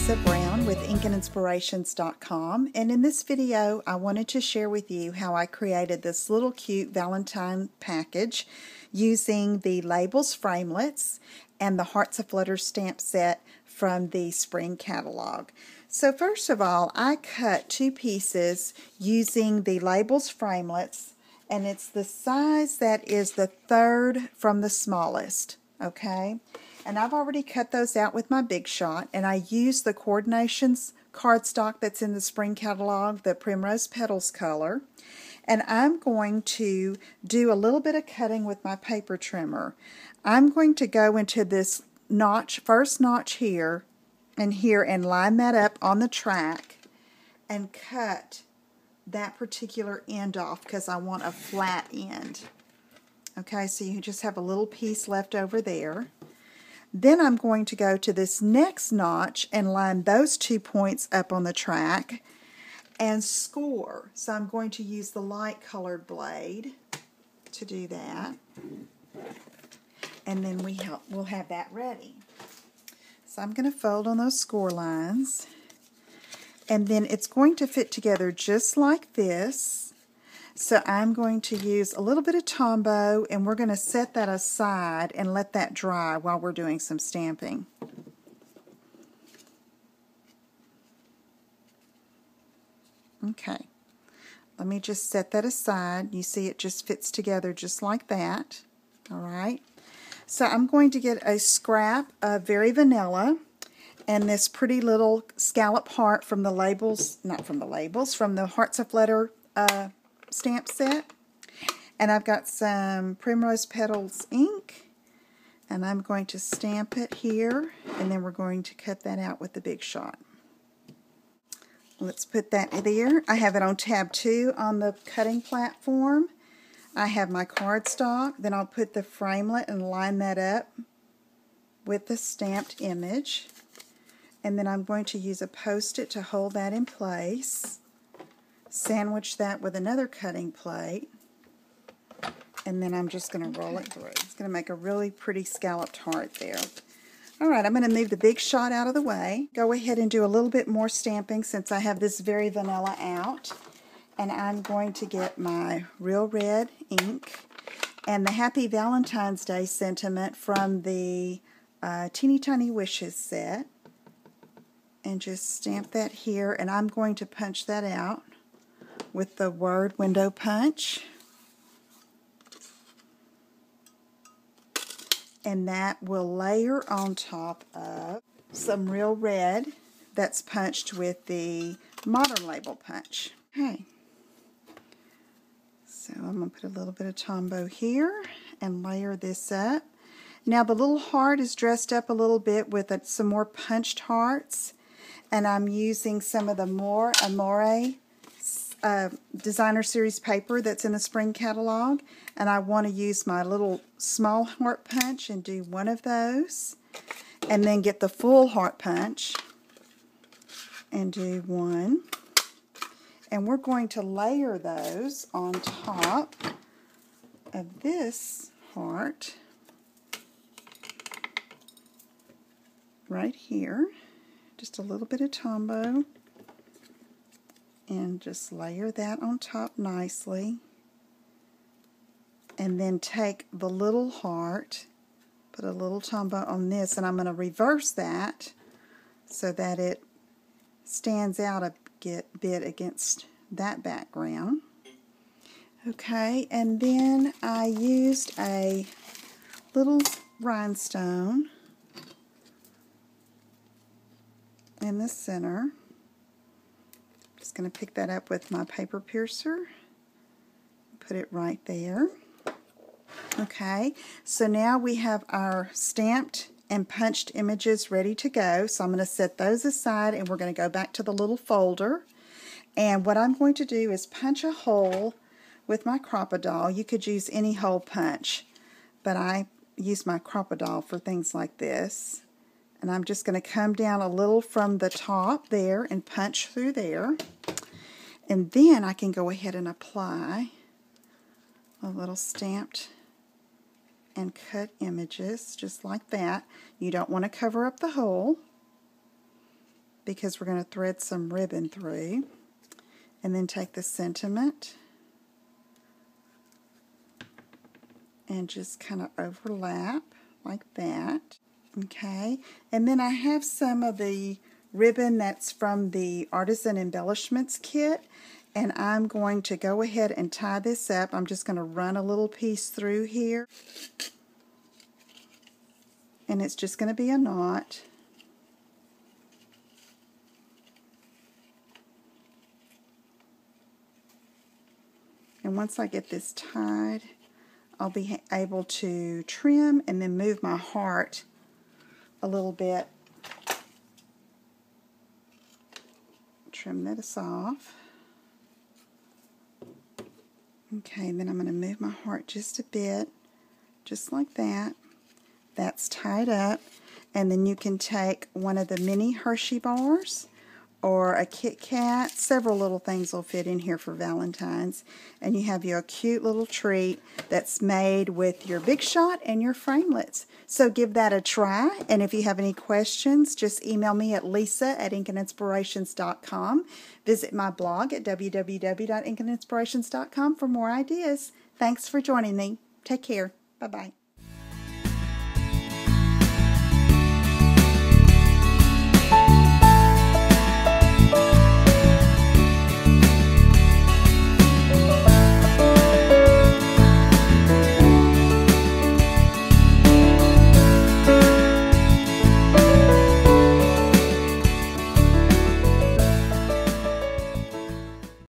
Lisa Brown with InkandInspirations.com, and in this video I wanted to share with you how I created this little cute Valentine package using the labels Framelits and the Hearts of Flutter stamp set from the spring catalog. So first of all, I cut two pieces using the labels Framelits, and it's the size that is the third from the smallest, okay? And I've already cut those out with my Big Shot, and I used the Coordinations cardstock that's in the spring catalog, the Primrose Petals color. And I'm going to do a little bit of cutting with my paper trimmer. I'm going to go into this notch, first notch here, and line that up on the track and cut that particular end off because I want a flat end. Okay, so you just have a little piece left over there. Then I'm going to go to this next notch and line those 2 points up on the track and score. So I'm going to use the light colored blade to do that. And then we'll have that ready. So I'm going to fold on those score lines. And then it's going to fit together just like this. So I'm going to use a little bit of Tombow, and we're going to set that aside and let that dry while we're doing some stamping. Okay, let me just set that aside. You see it just fits together just like that. All right, so I'm going to get a scrap of Very Vanilla and this pretty little scallop heart from the labels, not from the labels, from the Hearts of Flutter stamp set, and I've got some Primrose Petals ink, and I'm going to stamp it here, and then we're going to cut that out with the Big Shot. Let's put that there. I have it on tab 2 on the cutting platform. I have my cardstock, then I'll put the framelit and line that up with the stamped image, and then I'm going to use a Post-it to hold that in place. Sandwich that with another cutting plate, and then I'm just going to roll it through. It's going to make a really pretty scalloped heart there. Alright, I'm going to move the Big Shot out of the way. Go ahead and do a little bit more stamping since I have this Very Vanilla out. And I'm going to get my Real Red ink and the Happy Valentine's Day sentiment from the Teeny Tiny Wishes set. And just stamp that here, and I'm going to punch that out with the word window punch, and that will layer on top of some Real Red that's punched with the Modern Label punch. Okay, so I'm going to put a little bit of Tombow here and layer this up. Now the little heart is dressed up a little bit with some more punched hearts, and I'm using some of the more Amore designer series paper that's in the spring catalog, and I want to use my little small heart punch and do one of those, and then get the full heart punch and do one, and we're going to layer those on top of this heart right here. Just a little bit of Tombow, and just layer that on top nicely, and then take the little heart, put a little Tombow on this, and I'm going to reverse that so that it stands out a bit against that background. Okay, and then I used a little rhinestone in the center. Just going to pick that up with my paper piercer, put it right there. Okay, so now we have our stamped and punched images ready to go. So I'm going to set those aside, and we're going to go back to the little folder. And what I'm going to do is punch a hole with my Crop-A-Doll. You could use any hole punch, but I use my Crop-A-Doll for things like this. And I'm just going to come down a little from the top there and punch through there. And then I can go ahead and apply a little stamped and cut images just like that. You don't want to cover up the hole. because we're going to thread some ribbon through. And then take the sentiment and just kind of overlap like that. Okay, and then I have some of the ribbon that's from the Artisan Embellishments kit, and I'm going to go ahead and tie this up. I'm just going to run a little piece through here, and it's just going to be a knot. And once I get this tied, I'll be able to trim and then move my heart a little bit. Trim this off. Okay, then I'm going to move my heart just a bit, just like that. That's tied up. And then you can take one of the mini Hershey bars or a Kit Kat. Several little things will fit in here for Valentine's. And you have your cute little treat that's made with your Big Shot and your Framelits. So give that a try. And if you have any questions, just email me at lisa@inkandinspirations.com. Visit my blog at www.inkandinspirations.com for more ideas. Thanks for joining me. Take care. Bye-bye.